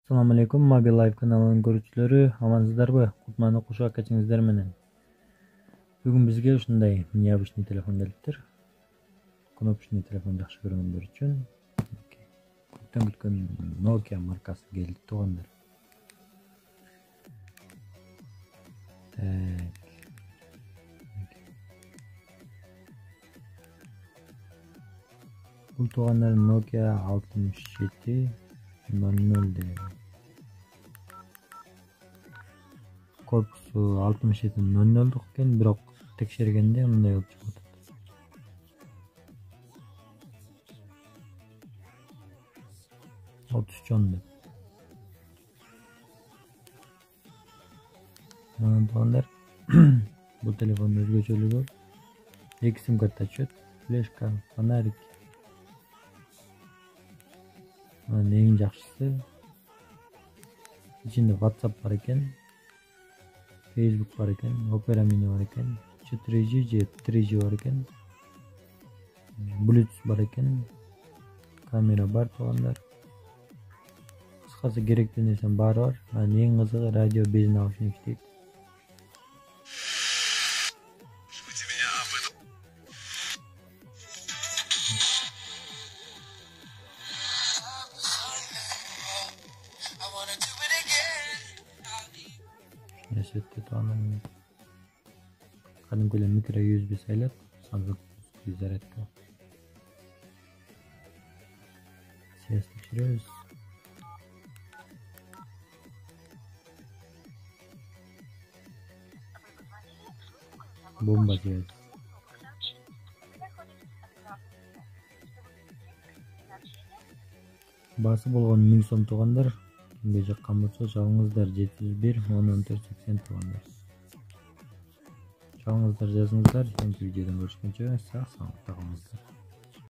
Assalamu alaikum, Mobil Live kanalının görüşçülөрү, амансыздарбы? Кутман окушу акачыңыздар менен. Бүгүн бизге ушундай необычный телефон келиптир. Кнопочный телефон жакшы көргөндөр үчүн көптөн күткөн Nokia маркасы келди туугандар. Бул туугандар Nokia 6700 деп. Корпусу 6700 экен, бирок текшергенде мындай болуп чыгып атат. деп. Туугандар, бул телефондун өзгөчөлүгү 2 сим карта түшөт, флешка, фонарик. Эң жакшысы ичинде WhatsApp бар экен, Facebook бар экен, Opera Mini бар экен, 4G же 3G бар экен, Bluetooth бар экен, камера бар туугандар. Кыскасы керектүү нерсенин баары бар. Эң кызыгы радио без наушник иштейт. Несетте туугандар. Кадимки эле микро USB сайлап, Samsung зарядка. Сейчас текшеребиз. Бомба жіберді. Басы болгон 1000 сом туугандар. Кимге жаккан болсо чалыңыздар 701 1480 туугандар. Чалыңыздар, жазыңыздар. Кийинки видеодон көрүшкөнчө сак саламатта калыңыздар.